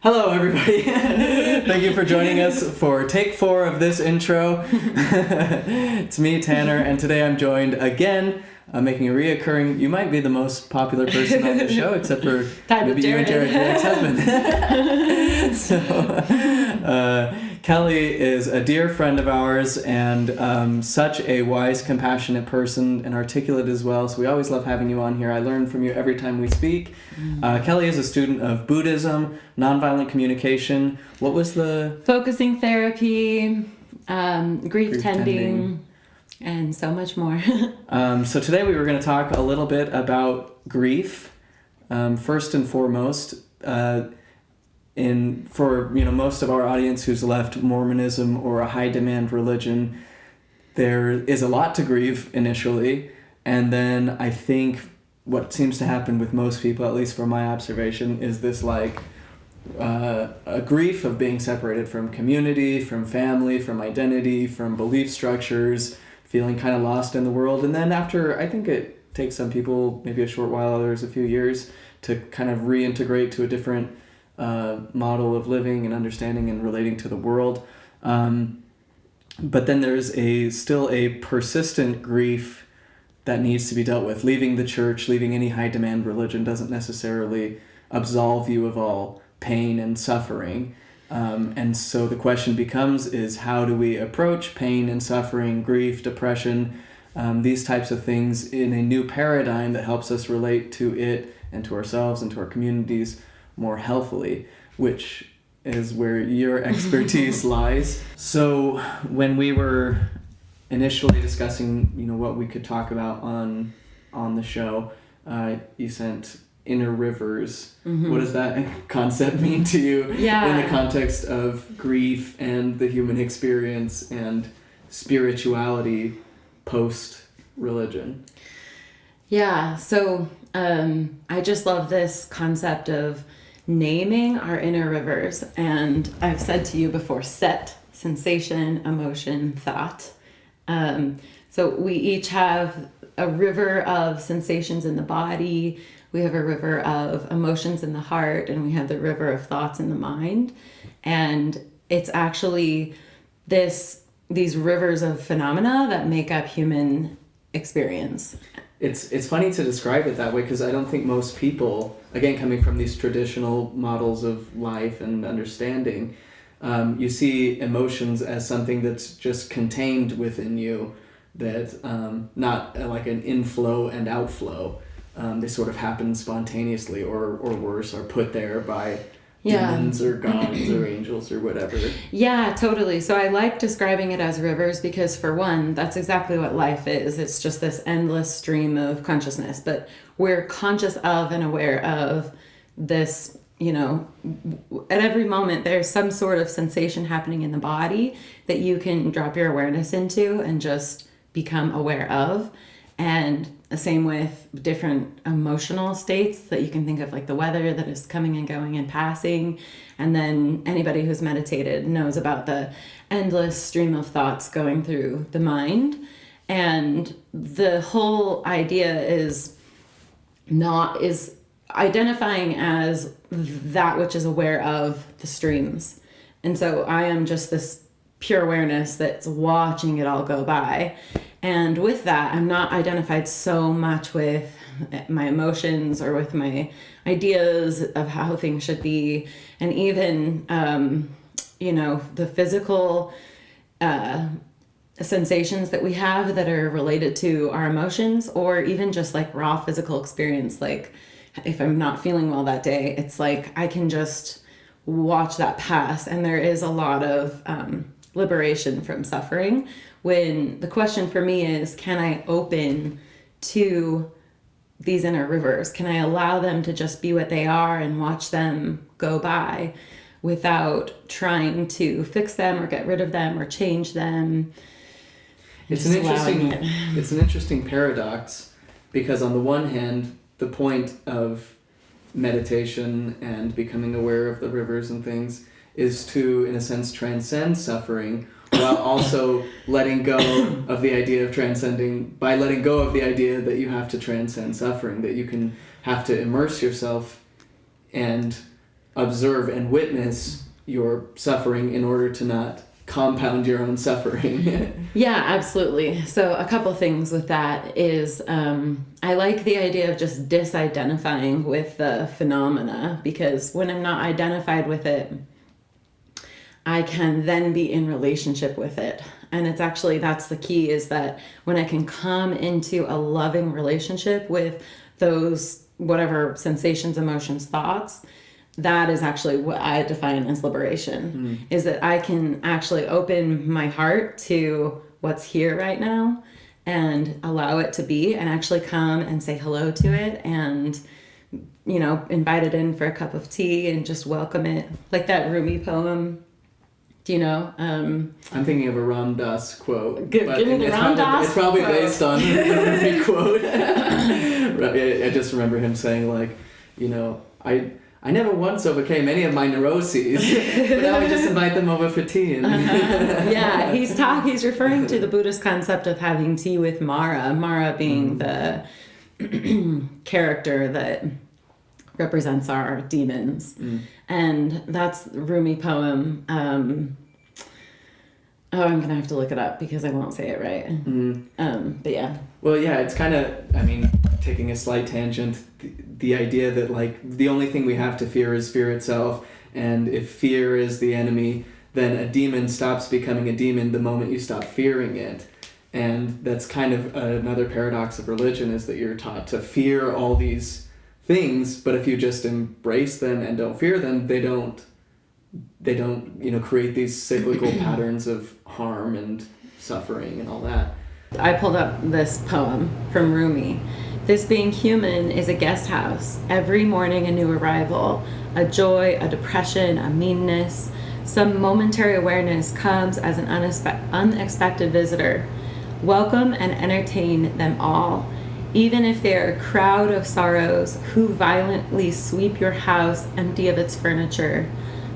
Hello, everybody. Thank you for joining us for take 4 of this intro. It's me, Tanner, and today I'm joined again, making a reoccurring. You might be the most popular person on the show, except for maybe you and Jared, your ex-husband. Kelli is a dear friend of ours and such a wise, compassionate person and articulate as well. So we always love having you on here. I learn from you every time we speak. Kelli is a student of Buddhism, nonviolent communication. What was the... Focusing therapy, grief tending, and so much more. So today we were going to talk a little bit about grief. First and foremost, for most of our audience who's left Mormonism or a high demand religion, there is a lot to grieve initially, and then I think what seems to happen with most people, at least from my observation, is this a grief of being separated from community, from family, from identity, from belief structures, feeling kind of lost in the world. And then after, I think it takes some people maybe a short while, others a few years, to kind of reintegrate to a different model of living and understanding and relating to the world. But then there's still a persistent grief that needs to be dealt with. Leaving the church, leaving any high demand religion doesn't necessarily absolve you of all pain and suffering. And so the question is how do we approach pain and suffering, grief, depression, these types of things in a new paradigm that helps us relate to it and to ourselves and to our communities more healthily, which is where your expertise lies. So when we were initially discussing, what we could talk about on the show, you sent inner rivers. Mm-hmm. What does that concept mean to you in the context of grief and the human experience and spirituality post-religion? Yeah, so I just love this concept of naming our inner rivers. And I've said to you before, set, sensation, emotion, thought. So we each have a river of sensations in the body, we have a river of emotions in the heart, and we have the river of thoughts in the mind. And it's actually these rivers of phenomena that make up human experience. It's funny to describe it that way because I don't think most people, again, coming from these traditional models of life and understanding, you see emotions as something that's just contained within you, that not like an inflow and outflow. They sort of happen spontaneously or worse, are put there by demons or gods or angels or whatever. Yeah, totally. So I like describing it as rivers because, for one, that's exactly what life is. It's just this endless stream of consciousness, but we're conscious of and aware of this, at every moment there's some sort of sensation happening in the body that you can drop your awareness into and just become aware of. And the same with different emotional states that you can think of, like the weather that is coming and going and passing. And then anybody who's meditated knows about the endless stream of thoughts going through the mind. And the whole idea is identifying as that which is aware of the streams. And so I am just this pure awareness that's watching it all go by. And with that, I'm not identified so much with my emotions or with my ideas of how things should be. And even, the physical sensations that we have that are related to our emotions, or even just like raw physical experience. Like if I'm not feeling well that day, it's like I can just watch that pass. And there is a lot of liberation from suffering, when the question for me is, can I open to these inner rivers? Can I allow them to just be what they are and watch them go by without trying to fix them or get rid of them or change them? It's an interesting paradox, because on the one hand, the point of meditation and becoming aware of the rivers and things is to, in a sense, transcend suffering, while also letting go of the idea of transcending, by letting go of the idea that you have to transcend suffering, that you can have to immerse yourself and observe and witness your suffering in order to not compound your own suffering. Yeah, absolutely. So a couple things with that is I like the idea of just disidentifying with the phenomena, because when I'm not identified with it, I can then be in relationship with it. And it's actually, that's the key, is that when I can come into a loving relationship with those whatever sensations, emotions, thoughts, that is actually what I define as liberation, is that I can actually open my heart to what's here right now and allow it to be, and actually come and say hello to it and, you know, invite it in for a cup of tea and just welcome it. Like that Rumi poem, do you know? I'm thinking of a Ram Dass quote. Give me the Ram Dass It's probably quote. based on the Rumi quote. I just remember him saying, like, you know, I never once overcame any of my neuroses, but now I just invite them over for tea. And Yeah, he's referring to the Buddhist concept of having tea with Mara. Mara being the character that represents our demons. And that's Rumi poem. I'm going to have to look it up because I won't say it right. But yeah. Well, yeah, it's kind of, I mean, taking a slight tangent, the idea that, like, the only thing we have to fear is fear itself, and if fear is the enemy, then a demon stops becoming a demon the moment you stop fearing it. And that's kind of another paradox of religion, is that you're taught to fear all these things, but if you just embrace them and don't fear them, they don't, you know, create these cyclical patterns of harm and suffering and all that. I pulled up this poem from Rumi. This being human is a guest house. Every morning a new arrival, a joy, a depression, a meanness. Some momentary awareness comes as an unexpected visitor. Welcome and entertain them all, even if they are a crowd of sorrows who violently sweep your house empty of its furniture.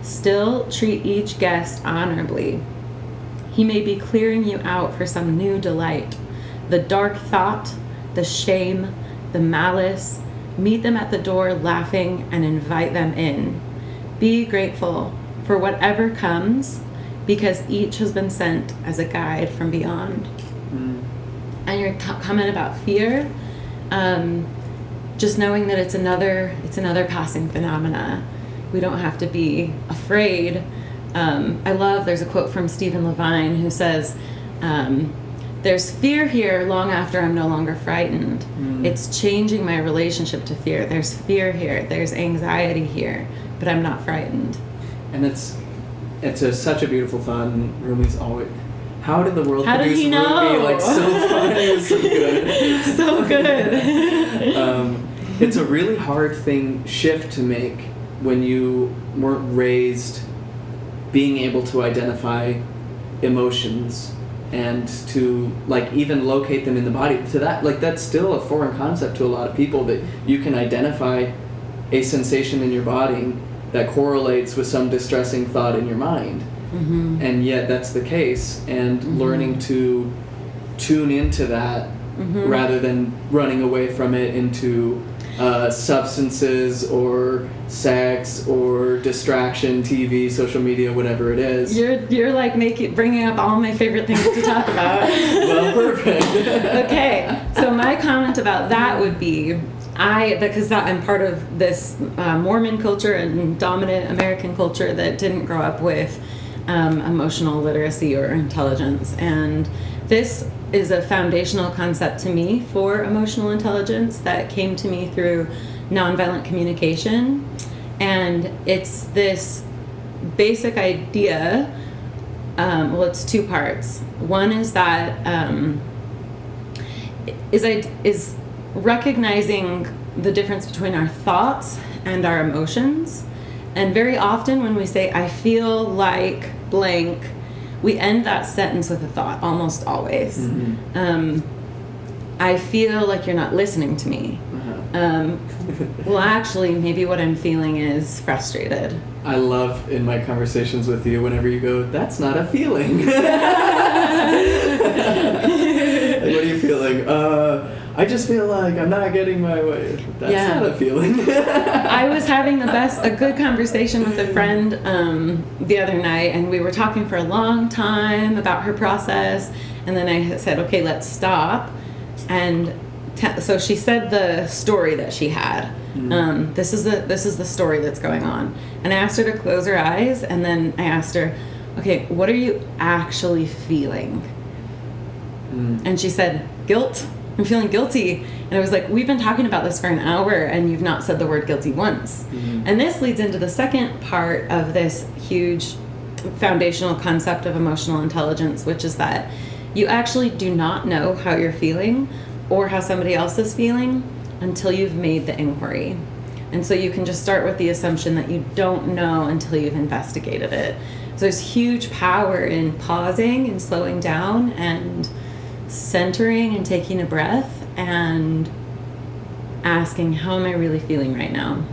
Still treat each guest honorably. He may be clearing you out for some new delight. The dark thought, the shame, the malice, meet them at the door laughing and invite them in. Be grateful for whatever comes, because each has been sent as a guide from beyond. And your comment about fear, just knowing that it's another passing phenomena. We don't have to be afraid. There's a quote from Stephen Levine who says, there's fear here long after I'm no longer frightened. It's changing my relationship to fear. There's fear here, there's anxiety here, but I'm not frightened. And it's such a beautiful thought, and Rumi's always, how did the world produce Rumi? Like, so funny, so good. So good. It's a really hard shift to make when you weren't raised being able to identify emotions and to, like, even locate them in the body. To that, like, that's still a foreign concept to a lot of people, that you can identify a sensation in your body that correlates with some distressing thought in your mind. And yet that's the case, and learning to tune into that rather than running away from it into substances or sex or distraction, TV, social media, whatever it is. You're like bringing up all my favorite things to talk about. Well, perfect. Okay, so my comment about that would be, because I'm part of this Mormon culture and dominant American culture that didn't grow up with emotional literacy or intelligence, and this is a foundational concept to me for emotional intelligence that came to me through nonviolent communication. And it's this basic idea, it's two parts. One is that is recognizing the difference between our thoughts and our emotions. And very often when we say, I feel like blank, we end that sentence with a thought, almost always. I feel like you're not listening to me. Well, actually, maybe what I'm feeling is frustrated. I love in my conversations with you whenever you go, that's not a feeling. Like, what are you feeling? I just feel like I'm not getting my way. That's not a feeling. I was having a good conversation with a friend the other night, and we were talking for a long time about her process, and then I said, okay, let's stop. And so she said the story that she had. This is the story that's going on. And I asked her to close her eyes, and then I asked her, okay, what are you actually feeling? And she said, guilt. I'm feeling guilty. And I was like, we've been talking about this for an hour and you've not said the word guilty once. And this leads into the second part of this huge foundational concept of emotional intelligence, which is that you actually do not know how you're feeling or how somebody else is feeling until you've made the inquiry. And so you can just start with the assumption that you don't know until you've investigated it. So there's huge power in pausing and slowing down and centering and taking a breath and asking, how am I really feeling right now?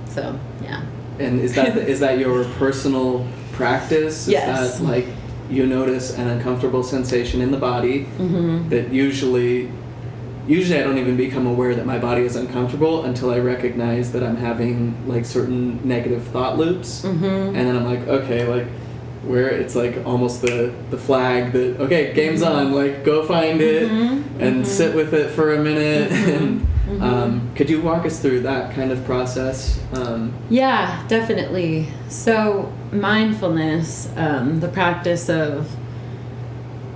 So, yeah. And is that your personal practice? Yes. Is that like you notice an uncomfortable sensation in the body that usually I don't even become aware that my body is uncomfortable until I recognize that I'm having like certain negative thought loops. And then I'm like, okay, like where it's like almost the flag that, okay, game's on, like go find it and sit with it for a minute. And could you walk us through that kind of process? Yeah, definitely. So mindfulness, the practice of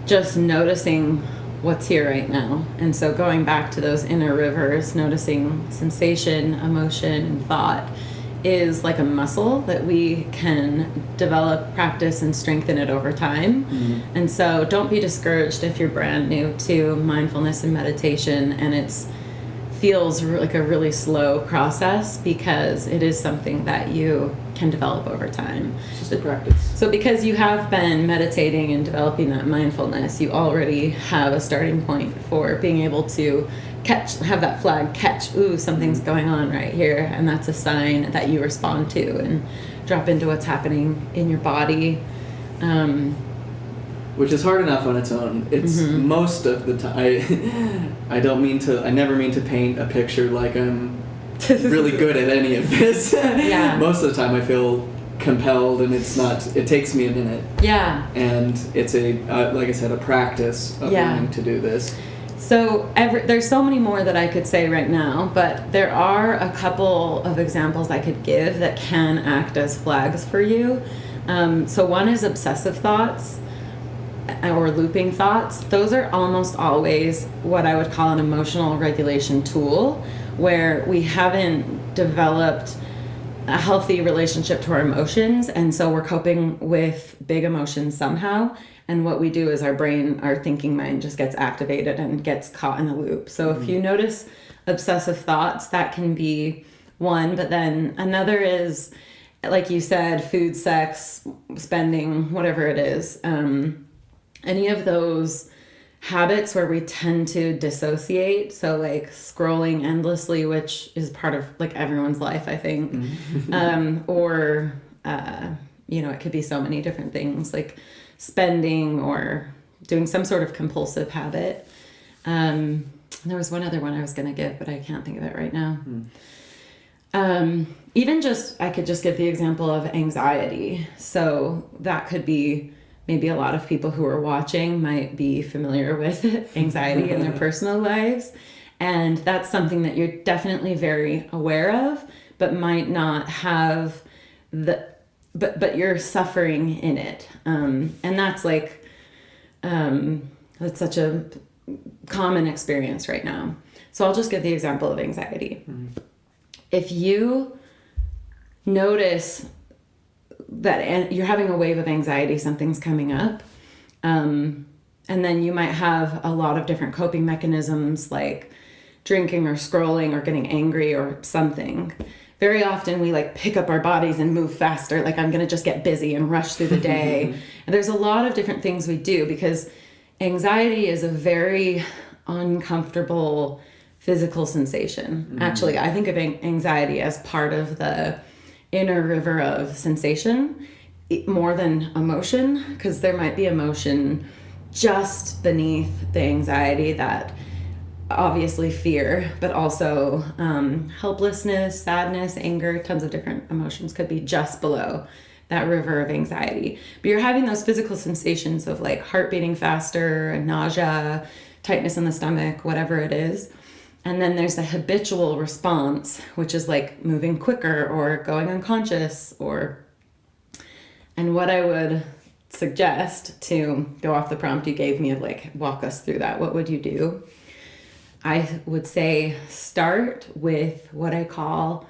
just noticing what's here right now. And so going back to those inner rivers, noticing sensation, emotion, and thought is like a muscle that we can develop, practice, and strengthen it over time. And so don't be discouraged if you're brand new to mindfulness and meditation and it's feels like a really slow process, because it is something that you can develop over time. It's just a practice. So because you have been meditating and developing that mindfulness, you already have a starting point for being able to have that flag catch, ooh, something's going on right here, and that's a sign that you respond to and drop into what's happening in your body. Which is hard enough on its own. It's most of the time. I never mean to paint a picture like I'm really good at any of this. Yeah. Most of the time I feel compelled, and it takes me a minute. Yeah. And it's like I said, a practice of learning to do this. So there's so many more that I could say right now, but there are a couple of examples I could give that can act as flags for you. So one is obsessive thoughts or looping thoughts. Those are almost always what I would call an emotional regulation tool, where we haven't developed a healthy relationship to our emotions, and so we're coping with big emotions somehow. And what we do is our thinking mind just gets activated and gets caught in a loop. So if you notice obsessive thoughts, that can be one. But then another is, like you said, food, sex, spending, whatever it is. Any of those habits where we tend to dissociate. So like scrolling endlessly, which is part of like everyone's life, I think. Or, it could be so many different things, like spending or doing some sort of compulsive habit. There was one other one I was going to give, but I can't think of it right now. I could just give the example of anxiety. So that could be, maybe a lot of people who are watching might be familiar with anxiety in their personal lives. And that's something that you're definitely very aware of, but might not have but you're suffering in it. And that's like, that's such a common experience right now. So I'll just give the example of anxiety. If you notice that you're having a wave of anxiety, something's coming up, and then you might have a lot of different coping mechanisms like drinking or scrolling or getting angry or something. Very often we like pick up our bodies and move faster, like I'm gonna just get busy and rush through the day. And there's a lot of different things we do, because anxiety is a very uncomfortable physical sensation. Actually, I think of anxiety as part of the inner river of sensation more than emotion, because there might be emotion just beneath the anxiety that obviously fear, but also helplessness, sadness, anger, tons of different emotions could be just below that river of anxiety. But you're having those physical sensations of like heart beating faster, nausea, tightness in the stomach, whatever it is. And then there's the habitual response, which is like moving quicker or going unconscious and what I would suggest, to go off the prompt you gave me of like, walk us through that. What would you do? I would say start with what I call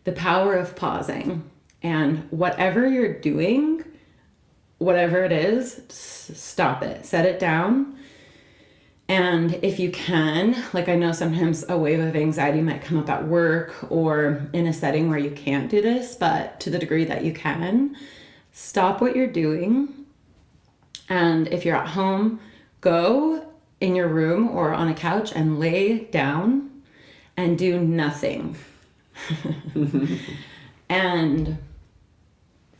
the power of pausing. And whatever you're doing, whatever it is, stop it, set it down. And if you can, like I know sometimes a wave of anxiety might come up at work or in a setting where you can't do this, but to the degree that you can, stop what you're doing. And if you're at home, go in your room or on a couch and lay down and do nothing. And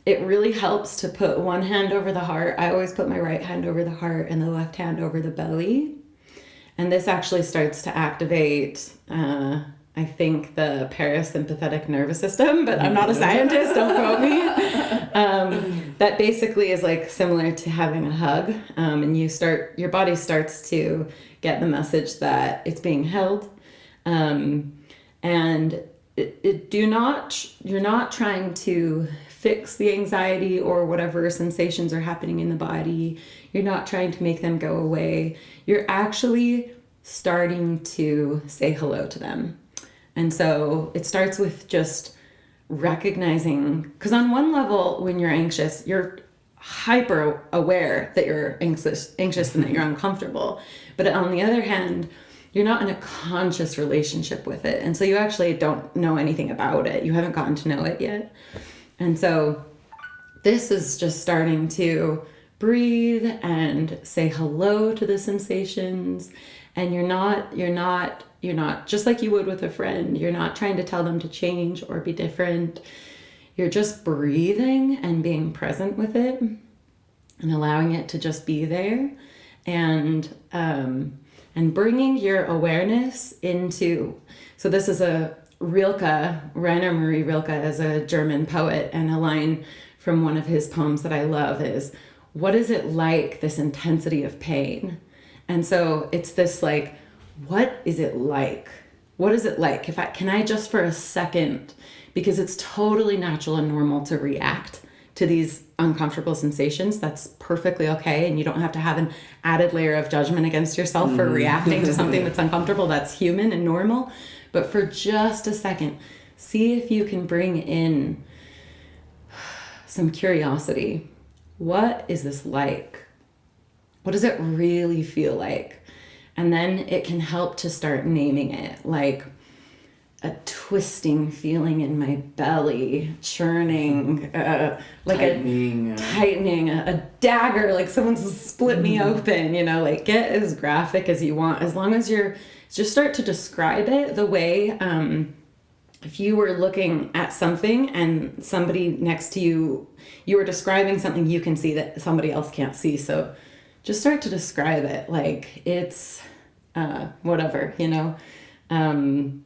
it really helps to put one hand over the heart. I always put my right hand over the heart and the left hand over the belly. And this actually starts to activate, I think, the parasympathetic nervous system, but I'm not a scientist, don't quote me. That basically is like similar to having a hug. And your body starts to get the message that it's being held. And you're not trying to fix the anxiety or whatever sensations are happening in the body. You're not trying to make them go away. You're actually starting to say hello to them. And so it starts with just recognizing, because on one level, when you're anxious, you're hyper aware that you're anxious and that you're uncomfortable. But on the other hand, you're not in a conscious relationship with it. And so you actually don't know anything about it. You haven't gotten to know it yet. And so this is just starting to breathe and say hello to the sensations. And you're not just like you would with a friend. You're not trying to tell them to change or be different. You're just breathing and being present with it and allowing it to just be there. And bringing your awareness into, so this is a Rainer Maria Rilke is a German poet, and a line from one of his poems that I love is, what is it like, this intensity of pain? And so it's this like, what is it like? What is it like? Can I just for a second, because it's totally natural and normal to react to these uncomfortable sensations. That's perfectly okay. And you don't have to have an added layer of judgment against yourself for reacting to something that's uncomfortable. That's human and normal. But for just a second, see if you can bring in some curiosity. What is this like? What does it really feel like? And then it can help to start naming it, like a twisting feeling in my belly, churning, like tightening, a dagger, like someone's split me open, like get as graphic as you want, as long as just start to describe it the way, if you were looking at something and somebody next to you, you were describing something you can see that somebody else can't see. So just start to describe it like it's whatever, and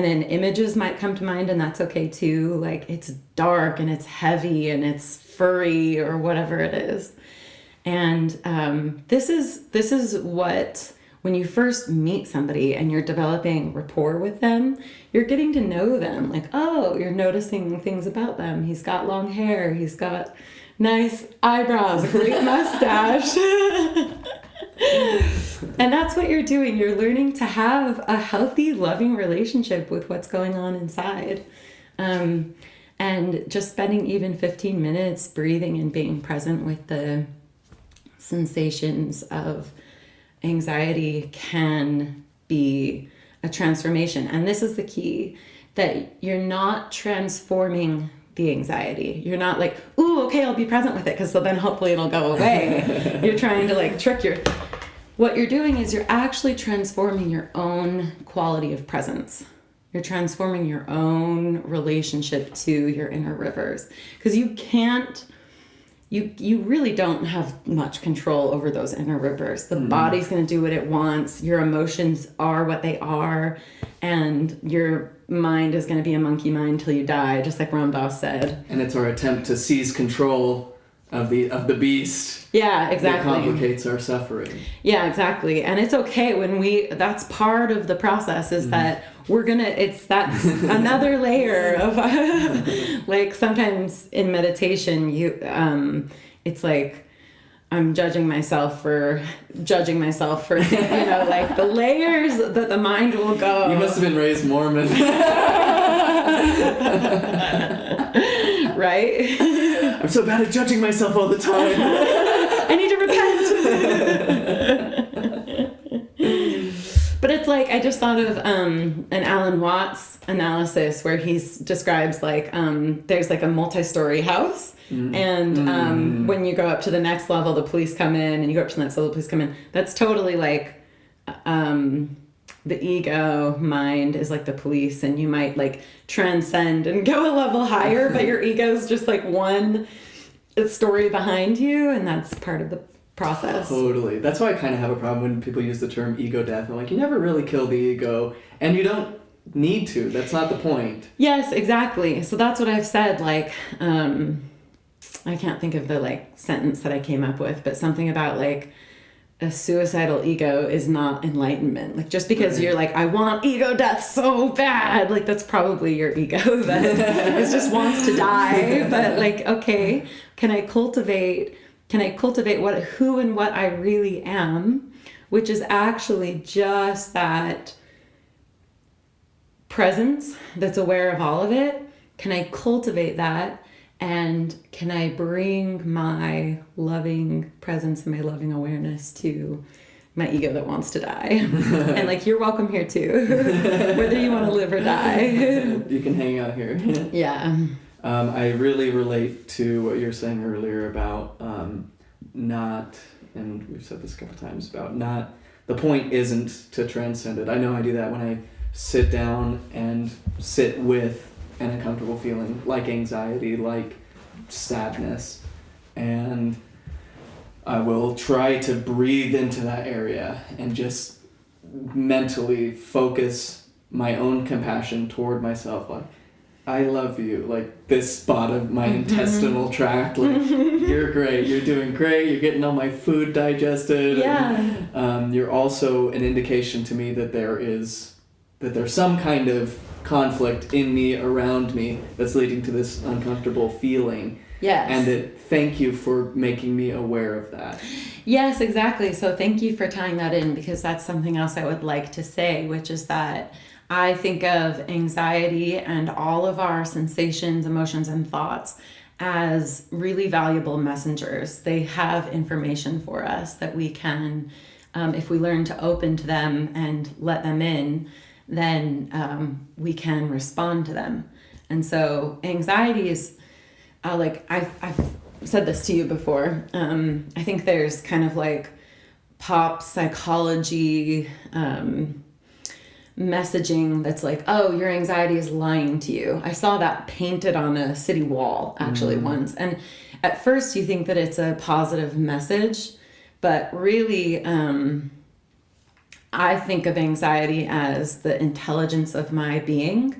then images might come to mind, and that's okay too. Like it's dark and it's heavy and it's furry or whatever it is. And this is what, when you first meet somebody and you're developing rapport with them, you're getting to know them. Like, oh, you're noticing things about them. He's got long hair. He's got nice eyebrows, a great mustache. And that's what you're doing. You're learning to have a healthy, loving relationship with what's going on inside. And just spending even 15 minutes breathing and being present with the sensations of anxiety can be a transformation. And this is the key, that you're not transforming the anxiety. You're not like, ooh, okay, I'll be present with it because then hopefully it'll go away. You're trying to like trick what you're doing is you're actually transforming your own quality of presence. You're transforming your own relationship to your inner rivers, because you can't you really don't have much control over those inner rivers. The body's going to do what it wants. Your emotions are what they are. And your mind is going to be a monkey mind till you die, just like Ram Dass said. And it's our attempt to seize control of the beast. Yeah, exactly. That complicates our suffering. Yeah, exactly. And it's okay when that's part of the process is that that's another layer of, like sometimes in meditation, it's like, I'm judging myself for, like the layers that the mind will go. You must have been raised Mormon. Right? I'm so bad at judging myself all the time. I need to repent. But it's like, I just thought of an Alan Watts analysis where he describes like, there's like a multi-story house. And when you go up to the next level, the police come in, and you go up to the next level, the police come in. That's totally like the ego mind is like the police, and you might like transcend and go a level higher, but your ego's just like one story behind you, and that's part of the process. Totally. That's why I kind of have a problem when people use the term ego death. I'm like, you never really kill the ego, and you don't need to. That's not the point. Yes, exactly. So that's what I've said, like, I can't think of the like sentence that I came up with, but something about like a suicidal ego is not enlightenment. Like just because you're like, I want ego death so bad, like that's probably your ego that it just wants to die. But like, okay, can I cultivate who and what I really am, which is actually just that presence that's aware of all of it. Can I cultivate that? And can I bring my loving presence and my loving awareness to my ego that wants to die? And like, you're welcome here too, whether you want to live or die. You can hang out here. Yeah. I really relate to what you were saying earlier about not, and we've said this a couple times, about not, the point isn't to transcend it. I know I do that when I sit down and sit with an uncomfortable feeling like anxiety, like sadness, and I will try to breathe into that area and just mentally focus my own compassion toward myself, like, I love you, like this spot of my intestinal tract, like, you're great, you're doing great, you're getting all my food digested. Yeah. And, you're also an indication to me that there's some kind of conflict in me, around me, that's leading to this uncomfortable feeling. Yes. And thank you for making me aware of that. Yes, exactly. So thank you for tying that in, because that's something else I would like to say, which is that I think of anxiety and all of our sensations, emotions, and thoughts as really valuable messengers. They have information for us that we can, if we learn to open to them and let them in, then we can respond to them. And so anxiety is, like, I've said this to you before, I think there's kind of like pop psychology messaging that's like, oh, your anxiety is lying to you. I saw that painted on a city wall actually once. And at first you think that it's a positive message, but really, I think of anxiety as the intelligence of my being,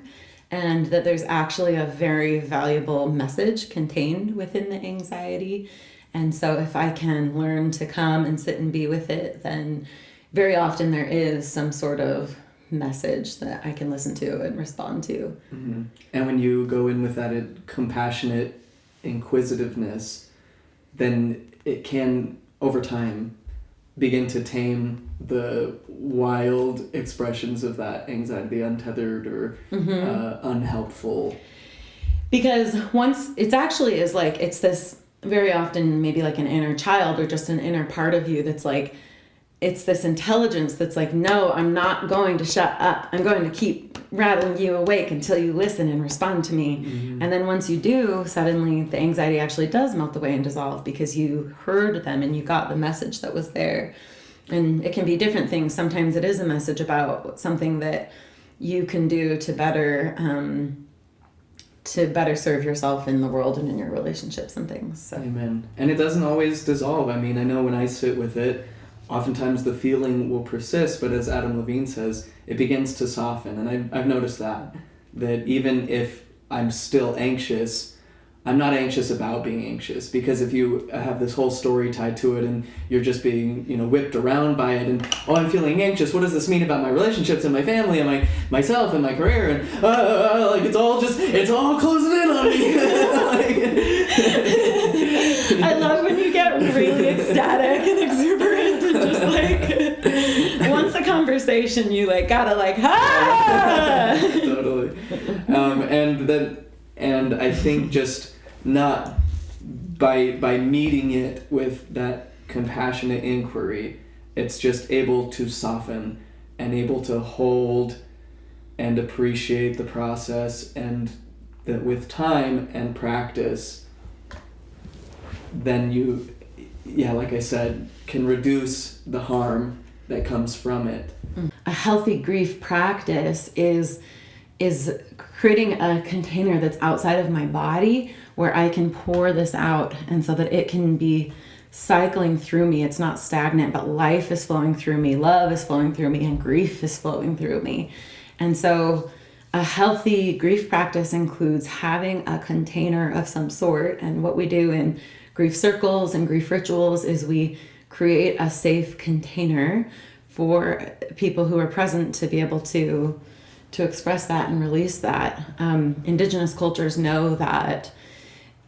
and that there's actually a very valuable message contained within the anxiety. And so if I can learn to come and sit and be with it, then very often there is some sort of message that I can listen to and respond to. Mm-hmm. And when you go in with that compassionate inquisitiveness, then it can, over time, begin to tame the wild expressions of that anxiety, the untethered or unhelpful. Because once it's actually is like, it's this very often maybe like an inner child or just an inner part of you that's like, it's this intelligence that's like, no, I'm not going to shut up. I'm going to keep rattling you awake until you listen and respond to me. Mm-hmm. And then once you do, suddenly the anxiety actually does melt away and dissolve because you heard them and you got the message that was there. And it can be different things. Sometimes it is a message about something that you can do to better to better serve yourself in the world and in your relationships and things. So. Amen. And it doesn't always dissolve. I mean, I know when I sit with it, oftentimes the feeling will persist, but as Adam Levine says, it begins to soften. And I've noticed that even if I'm still anxious, I'm not anxious about being anxious, because if you have this whole story tied to it and you're just being, whipped around by it and, oh, I'm feeling anxious, what does this mean about my relationships and my family and myself and my career, and it's all closing in on me. I love when you get really ecstatic and exuberant and just once a conversation you gotta Totally. And I think just not by meeting it with that compassionate inquiry, it's just able to soften and able to hold and appreciate the process, and that with time and practice, then you, like I said, can reduce the harm that comes from it. A healthy grief practice is creating a container that's outside of my body where I can pour this out, and so that it can be cycling through me. It's not stagnant, but life is flowing through me, love is flowing through me, and grief is flowing through me. And so a healthy grief practice includes having a container of some sort. And what we do in grief circles and grief rituals is we create a safe container for people who are present to be able to express that and release that. Indigenous cultures know that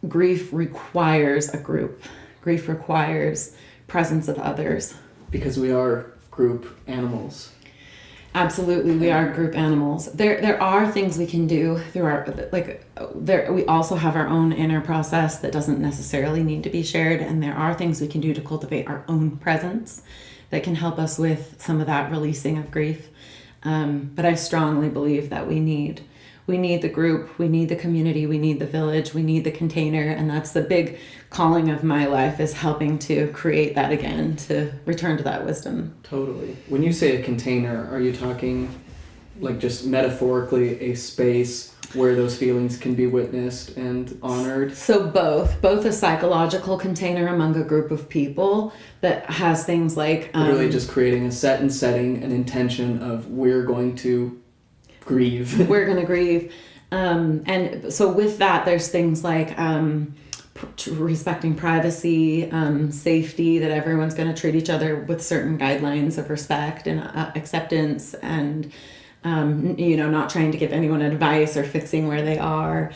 grief requires a group. Grief requires presence of others. Because we are group animals. Absolutely, we are group animals. There are things we can do through our, we also have our own inner process that doesn't necessarily need to be shared, and there are things we can do to cultivate our own presence that can help us with some of that releasing of grief. But I strongly believe that we need the group, we need the community, we need the village, we need the container, and that's the big calling of my life, is helping to create that again, to return to that wisdom. Totally. When you say a container, are you talking just metaphorically a space where those feelings can be witnessed and honored? So both a psychological container among a group of people that has things like really just creating a setting, an intention of we're going to grieve. We're going to grieve. And so with that, there's things like respecting privacy, safety, that everyone's going to treat each other with certain guidelines of respect and acceptance, and not trying to give anyone advice or fixing where they are.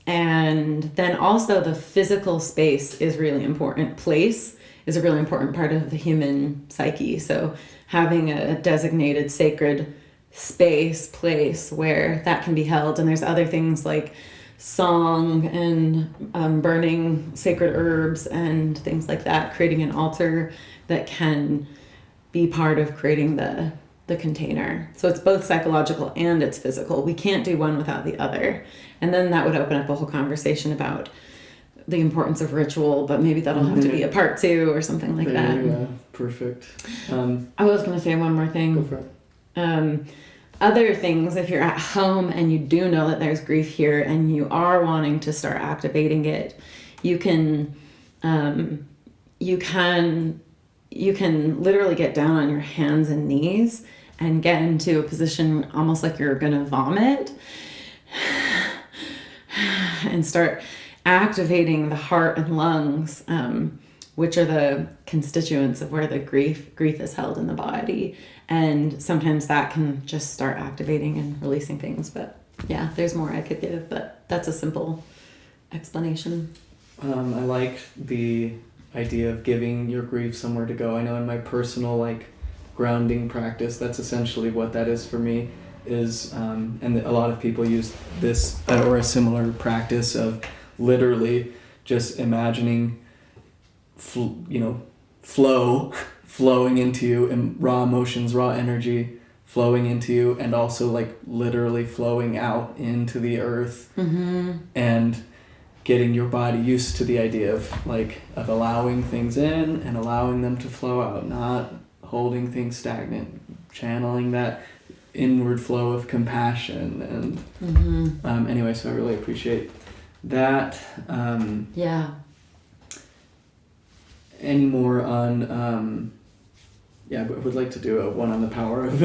And then also the physical space is really important. Place is a really important part of the human psyche. So having a designated sacred place where that can be held. And there's other things like song and burning sacred herbs and things like that, creating an altar that can be part of creating the container. So it's both psychological and it's physical. We can't do one without the other. And then that would open up a whole conversation about the importance of ritual, but maybe that'll have to be a part 2 or something like that. Yeah, perfect. I was going to say one more thing. Go for it. Other things, if you're at home and you do know that there's grief here and you are wanting to start activating it, you can literally get down on your hands and knees and get into a position almost like you're gonna vomit and start activating the heart and lungs, which are the constituents of where the grief is held in the body. And sometimes that can just start activating and releasing things. But yeah, there's more I could give, but that's a simple explanation. I like the idea of giving your grief somewhere to go. I know in my personal grounding practice, that's essentially what that is for me. Is and a lot of people use this or a similar practice of literally just imagining flowing into you, and raw emotions, raw energy flowing into you, and also literally flowing out into the earth. Mm-hmm. And getting your body used to the idea of allowing things in and allowing them to flow out, not holding things stagnant, channeling that inward flow of compassion. And anyway, so I really appreciate that. Any more on... I would like to do one on the power of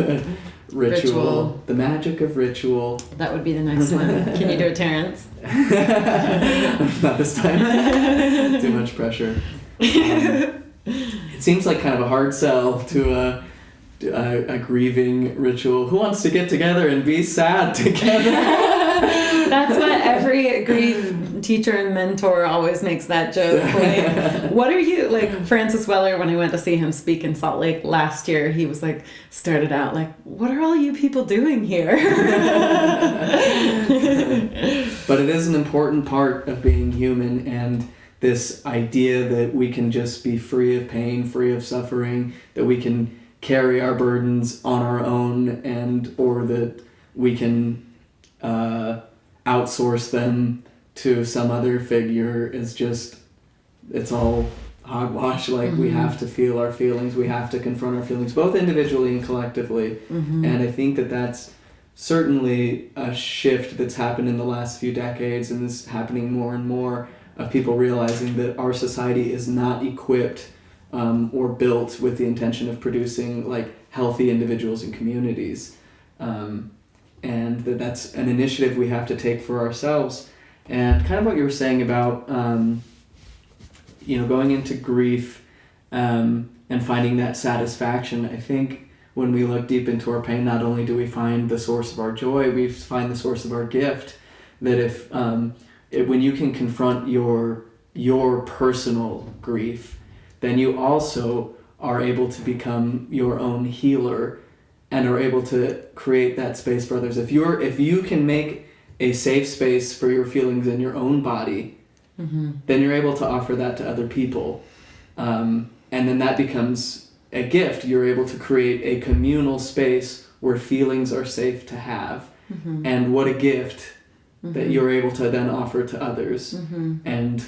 ritual. The magic of ritual. That would be the next one. Can you do it, Terrence? Not this time. Too much pressure. It seems like kind of a hard sell to a grieving ritual. Who wants to get together and be sad together? That's what every grief teacher and mentor always makes that joke. Like, what are you, like Francis Weller, when I went to see him speak in Salt Lake last year, he was like, started out like, what are all you people doing here? But it is an important part of being human, and this idea that we can just be free of pain, free of suffering, that we can carry our burdens on our own, or that we can outsource them to some other figure is just, it's all hogwash. Like, we have to feel our feelings, we have to confront our feelings, both individually and collectively. And I think that that's certainly a shift that's happened in the last few decades, and is happening more and more, of people realizing that our society is not equipped or built with the intention of producing like healthy individuals and communities. And that's an initiative we have to take for ourselves. And kind of what you were saying about, going into grief and finding that satisfaction. I think when we look deep into our pain, not only do we find the source of our joy, we find the source of our gift. That if when you can confront your personal grief, then you also are able to become your own healer and are able to create that space for others. If you can make a safe space for your feelings in your own body, then you're able to offer that to other people. And then that becomes a gift. You're able to create a communal space where feelings are safe to have. And what a gift that you're able to then offer to others. And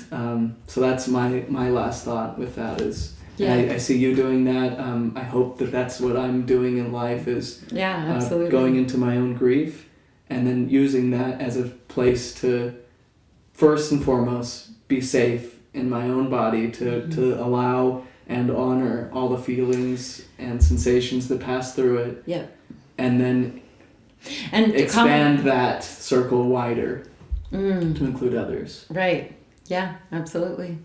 so that's my last thought with that is, I see you doing that. I hope that that's what I'm doing in life is absolutely. Going into my own grief and then using that as a place to, first and foremost, be safe in my own body, to allow and honor all the feelings and sensations that pass through it. And then expand that circle wider to include others. Right. Yeah, absolutely.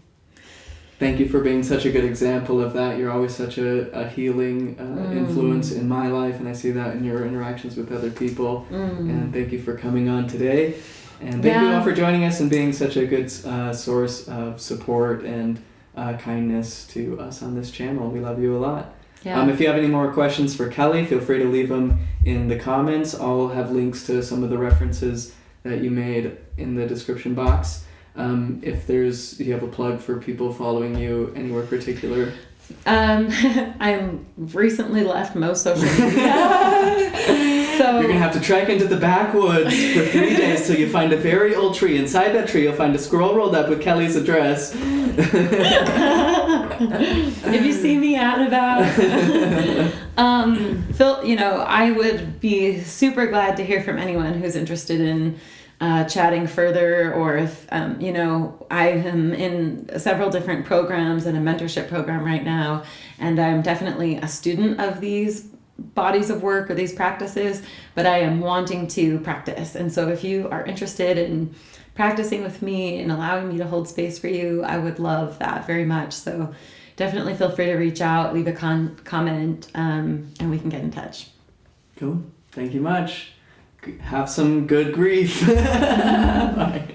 Thank you for being such a good example of that. You're always such a healing influence in my life, and I see that in your interactions with other people. And thank you for coming on today. And thank you all for joining us and being such a good source of support and kindness to us on this channel. We love you a lot. If you have any more questions for Kelli, feel free to leave them in the comments. I'll have links to some of the references that you made in the description box. If you have a plug for people following you anywhere particular? I'm recently left most social media. So you're gonna have to trek into the backwoods for 3 days till you find a very old tree. Inside that tree, you'll find a scroll rolled up with Kelli's address. If you see me out and about, Phil, I would be super glad to hear from anyone who's interested in chatting further, or if, I am in several different programs and a mentorship program right now, and I'm definitely a student of these bodies of work or these practices, but I am wanting to practice. And so if you are interested in practicing with me and allowing me to hold space for you, I would love that very much. So definitely feel free to reach out, leave a comment, and we can get in touch. Cool. Thank you much. Have some good grief. Bye.